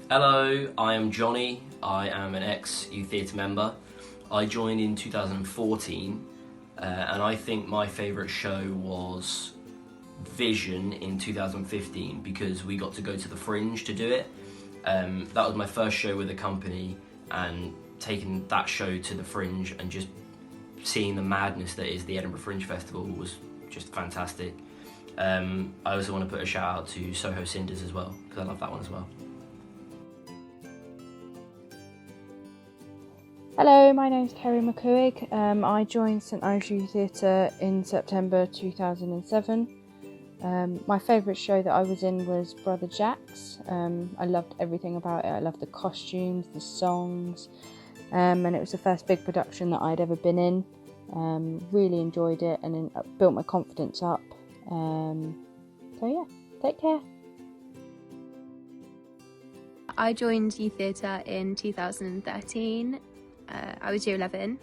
Hello, I am Johnny. I am an ex-youth theatre member. I joined in 2014 and I think my favourite show was Vision in 2015 because we got to go to the Fringe to do it. That was my first show with the company, and taking that show to the Fringe and just seeing the madness that is the Edinburgh Fringe Festival was just fantastic. I also want to put a shout out to Soho Cinders as well, because I love that one as well. Hello, my name's Carrie McCoy. I joined St Ives Youth Theatre in September 2007. My favourite show that I was in was Brother Jack's. I loved everything about it. I loved the costumes, the songs, and it was the first big production that I'd ever been in. Really enjoyed it, and it built my confidence up. So yeah, take care. I joined youth theatre in 2013. I was year 11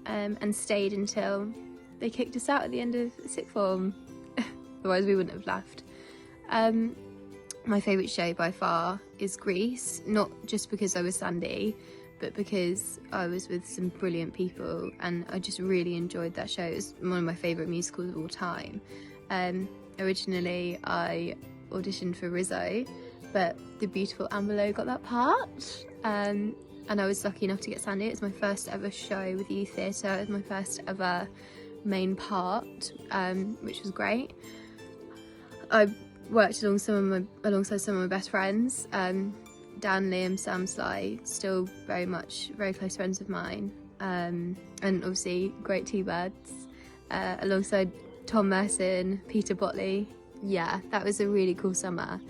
and stayed until they kicked us out at the end of sixth form. Otherwise we wouldn't have left. My favourite show by far is Grease, not just because I was Sandy, but because I was with some brilliant people and I just really enjoyed that show. It was one of my favourite musicals of all time. Originally I auditioned for Rizzo, but the beautiful Amber Lowe got that part. And I was lucky enough to get Sandy. It was my first ever show with youth theatre. It was my first ever main part, which was great. I worked alongside some of my best friends. Dan, Liam, Sam, Sly, still very close friends of mine. And obviously great T-Birds, alongside Tom Merson, Peter Botley. Yeah, that was a really cool summer.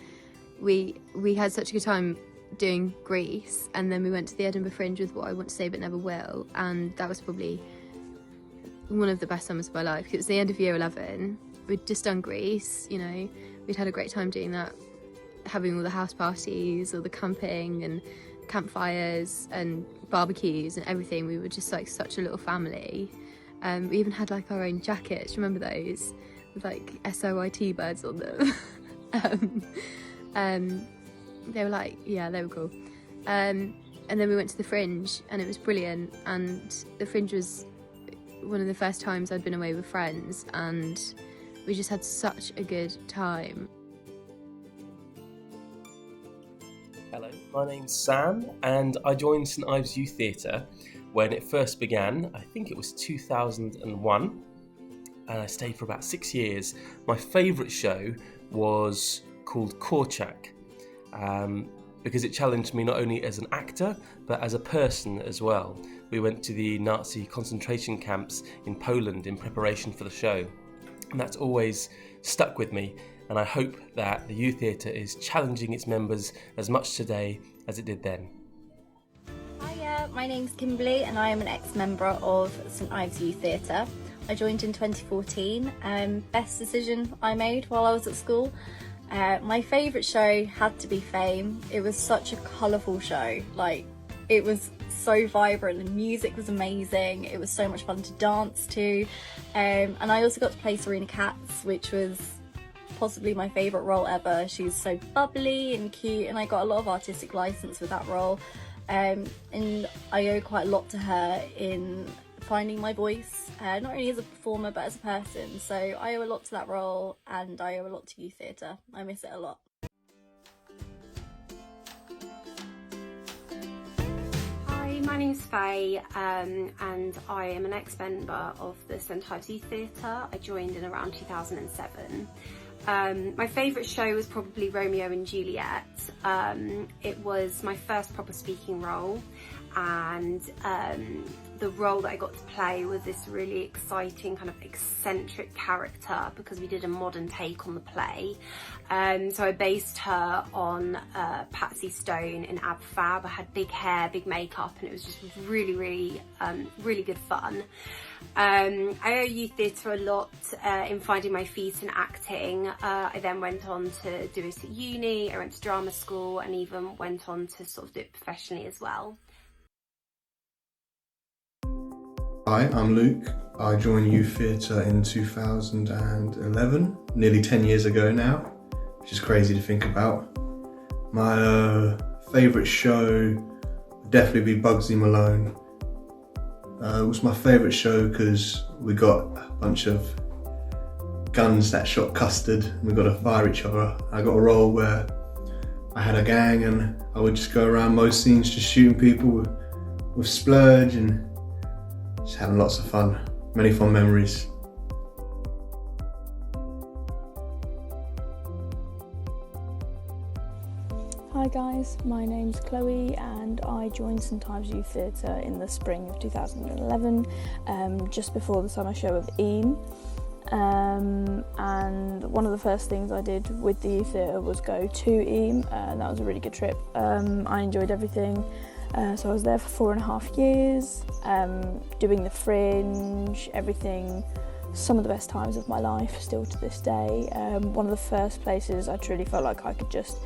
We had such a good time doing Grease, and then we went to the Edinburgh Fringe with What I Want to Say But Never Will, and that was probably one of the best summers of my life. It was the end of year 11. We'd just done Grease, you know, we'd had a great time doing that, having all the house parties, all the camping and campfires and barbecues and everything. We were just like such a little family. We even had like our own jackets, remember those, with like SIYT birds on them. They were like, yeah, they were cool. And then we went to the Fringe and it was brilliant, and the Fringe was one of the first times I'd been away with friends, and we just had such a good time. Hello, my name's Sam and I joined St Ives Youth Theatre when it first began. I think it was 2001, and I stayed for about 6 years. My favourite show was called Korczak. Because it challenged me not only as an actor but as a person as well. We went to the Nazi concentration camps in Poland in preparation for the show, and that's always stuck with me, and I hope that the youth theatre is challenging its members as much today as it did then. Hiya, my name's Kimberly and I am an ex-member of St Ives Youth Theatre. I joined in 2014, best decision I made while I was at school. My favourite show had to be Faye. It was such a colourful show, like it was so vibrant, the music was amazing, it was so much fun to dance to, and I also got to play Serena Katz, which was possibly my favourite role ever. She's so bubbly and cute, and I got a lot of artistic licence with that role, and I owe quite a lot to her in finding my voice, not only as a performer but as a person. So I owe a lot to that role, and I owe a lot to youth theatre. I miss it a lot. Hi, my name's Faye, and I am an ex-member of the St Ives Youth Theatre. I joined in around 2007. My favourite show was probably Romeo and Juliet. It was my first proper speaking role, and the role that I got to play was this really exciting kind of eccentric character, because we did a modern take on the play. So I based her on Patsy Stone in Ab Fab. I had big hair, big makeup, and it was just really good fun. I owe youth theatre a lot in finding my feet in acting. I then went on to do it at uni, I went to drama school, and even went on to sort of do it professionally as well. Hi, I'm Luke. I joined youth theatre in 2011, nearly 10 years ago now, which is crazy to think about. My Favourite show would definitely be Bugsy Malone. It was my favourite show because we got a bunch of guns that shot custard and we got to fire each other. I got a role where I had a gang and I would just go around most scenes just shooting people with splurge and just having lots of fun. Many fond memories. Hi guys, my name's Chloe and I joined St Ives Youth Theatre in the spring of 2011, just before the summer show of Ives. And one of the first things I did with the youth theatre was go to Ives, and that was a really good trip. I enjoyed everything, so I was there for 4.5 years, doing the Fringe, everything, some of the best times of my life still to this day. One of the first places I truly felt like I could just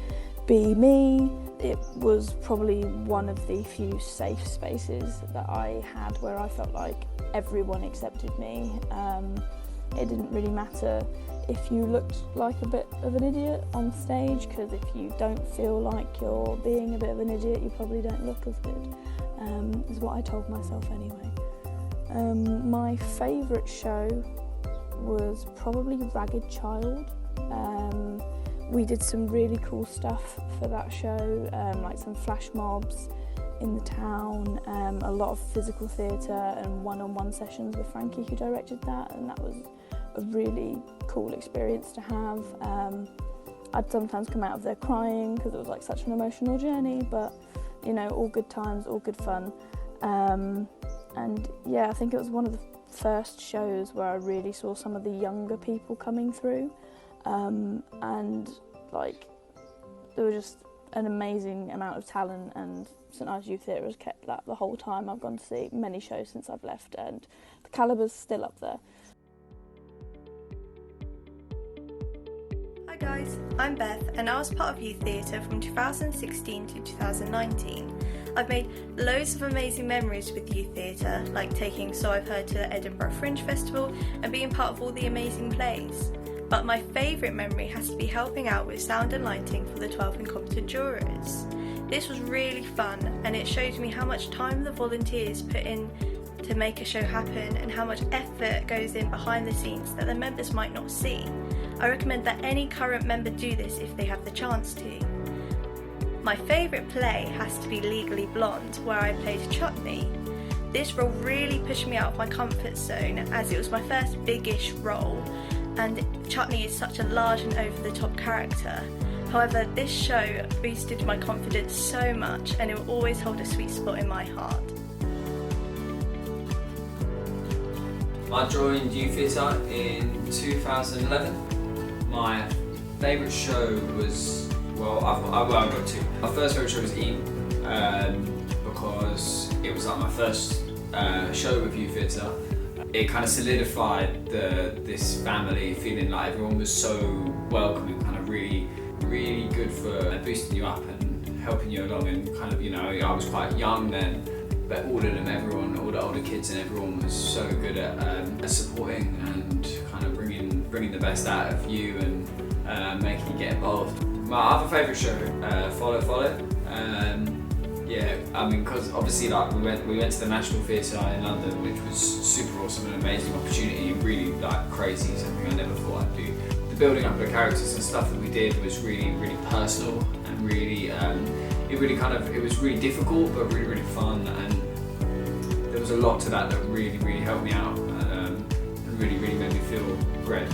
be me. It was probably one of the few safe spaces that I had where I felt like everyone accepted me. It didn't really matter if you looked like a bit of an idiot on stage, because if you don't feel like you're being a bit of an idiot, you probably don't look as good, is what I told myself anyway. My favourite show was probably Ragged Child. We did some really cool stuff for that show, like some flash mobs in the town, a lot of physical theatre and one-on-one sessions with Frankie, who directed that, and that was a really cool experience to have. I'd sometimes come out of there crying because it was like such an emotional journey, but you know, all good times, all good fun. And yeah, I think it was one of the first shows where I really saw some of the younger people coming through. And like, there was just an amazing amount of talent, and St Ives Youth Theatre has kept that the whole time. I've gone to see many shows since I've left, and the caliber's still up there. Hi guys, I'm Beth and I was part of Youth Theatre from 2016 to 2019. I've made loads of amazing memories with Youth Theatre, like taking So I've Heard to the Edinburgh Fringe Festival and being part of all the amazing plays. But my favourite memory has to be helping out with sound and lighting for the 12 incompetent jurors. This was really fun, and it showed me how much time the volunteers put in to make a show happen and how much effort goes in behind the scenes that the members might not see. I recommend that any current member do this if they have the chance to. My favourite play has to be Legally Blonde, where I played Chutney. This role really pushed me out of my comfort zone, as it was my first big-ish role, and Chutney is such a large and over-the-top character. However, this show boosted my confidence so much, and it will always hold a sweet spot in my heart. I joined Youth Theatre in 2011. My favourite show was, well, I've got two. My first favourite show was Ives, because it was like my first show with Youth Theatre. It kind of solidified this family, feeling like everyone was so welcoming, kind of really good for boosting you up and helping you along. And kind of, you know, I was quite young then, but all of them, everyone, all the older kids and everyone was so good at supporting and kind of bringing the best out of you and making you get involved. My other favourite show, Follow. Yeah, I mean, because obviously, like, we went to the National Theatre in London, which was super awesome, an amazing opportunity, really like crazy, something I never thought I'd do. The building up of the characters and stuff that we did was really personal and really, it was really difficult but really fun, and there was a lot to that really helped me out, and really made me feel great.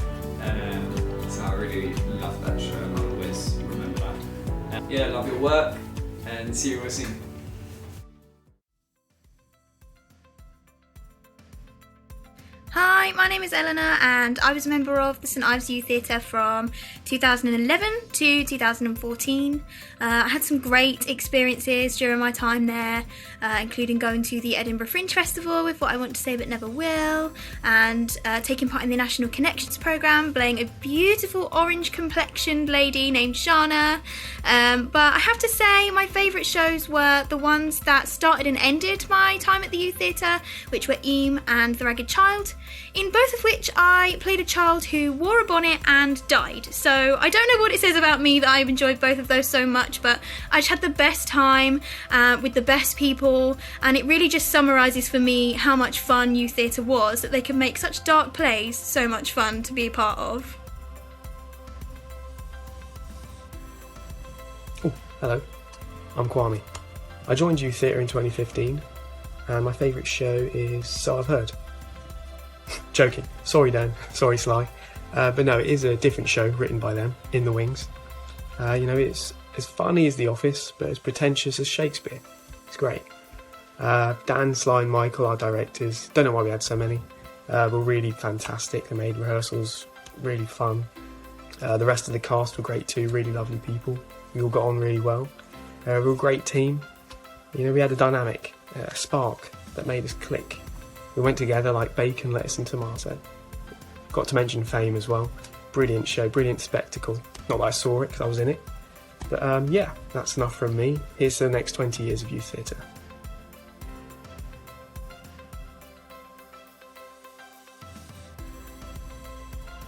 So I really love that show, and I'll always remember that. Yeah, love your work, and see you all soon. Hi, my name is Eleanor and I was a member of the St Ives Youth Theatre from 2011 to 2014. I had some great experiences during my time there, including going to the Edinburgh Fringe Festival with What I Want to Say But Never Will, and taking part in the National Connections programme, playing a beautiful orange complexioned lady named Shana. But I have to say my favourite shows were the ones that started and ended my time at the Youth Theatre, which were Ives and The Ragged Child. in both of which I played a child who wore a bonnet and died. So I don't know what it says about me that I've enjoyed both of those so much, but I just had the best time with the best people, and it really just summarises for me how much fun youth theatre was, that they can make such dark plays so much fun to be a part of. Oh, hello, I'm Kwame. I joined youth theatre in 2015, and my favourite show is So I've Heard. Joking. Sorry, Dan. Sorry, Sly. But no, it is a different show written by them, In the Wings. It's as funny as The Office, but as pretentious as Shakespeare. It's great. Dan, Sly and Michael, our directors, don't know why we had so many, were really fantastic. They made rehearsals really fun. The rest of the cast were great too, really lovely people. We all got on really well. We were a great team. We had a dynamic, a spark that made us click. We went together like bacon, lettuce and tomato. Got to mention Fame as well. Brilliant show, brilliant spectacle. Not that I saw it because I was in it. But yeah, that's enough from me. Here's to the next 20 years of youth theatre.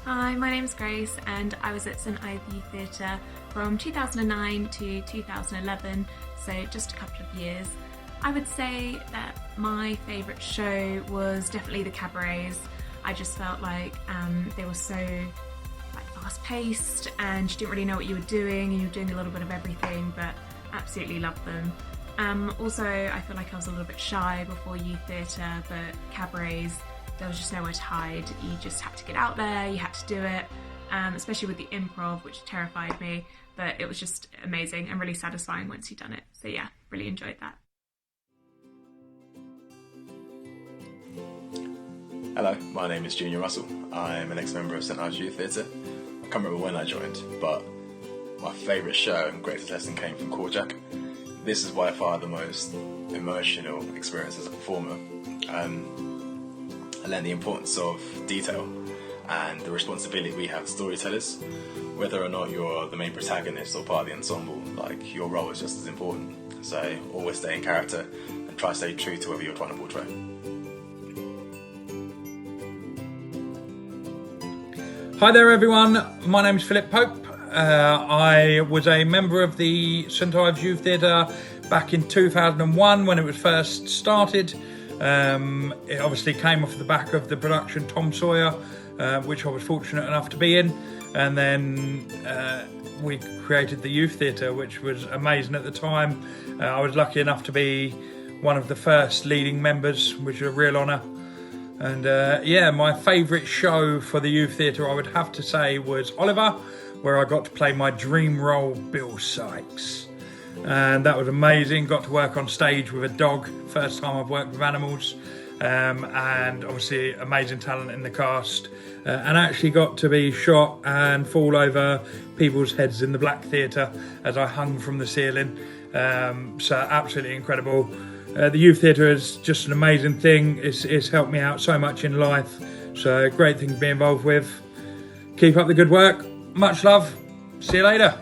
Hi, my name's Grace and I was at St Ives Youth Theatre from 2009 to 2011, so just a couple of years. I would say that my favourite show was definitely the cabarets. I just felt like they were so fast-paced and you didn't really know what you were doing, and you were doing a little bit of everything, but absolutely loved them. Also, I feel like I was a little bit shy before youth theatre, but cabarets, there was just nowhere to hide. You just had to get out there, you had to do it, especially with the improv, which terrified me, but it was just amazing and really satisfying once you'd done it. So yeah, really enjoyed that. Hello, my name is Junior Russell. I'm an ex-member of St Ives Youth Theatre. I can't remember when I joined, but my favourite show and greatest lesson came from Korjak. This is by far the most emotional experience as a performer. I learned the importance of detail and the responsibility we have as storytellers. Whether or not you're the main protagonist or part of the ensemble, your role is just as important. So always stay in character and try to stay true to whoever you're trying to portray. Hi there everyone, my name is Philip Pope. I was a member of the St Ives Youth Theatre back in 2001 when it was first started. It obviously came off the back of the production Tom Sawyer, which I was fortunate enough to be in, and then we created the Youth Theatre, which was amazing at the time. I was lucky enough to be one of the first leading members, which was a real honour. And yeah, my favourite show for the Youth Theatre, I would have to say, was Oliver, where I got to play my dream role, Bill Sykes. And that was amazing. Got to work on stage with a dog, first time I've worked with animals. And obviously amazing talent in the cast. And actually got to be shot and fall over people's heads in the Black Theatre as I hung from the ceiling. So absolutely incredible. The Youth Theatre is just an amazing thing. It's helped me out so much in life. So great thing to be involved with. Keep up the good work. Much love. See you later.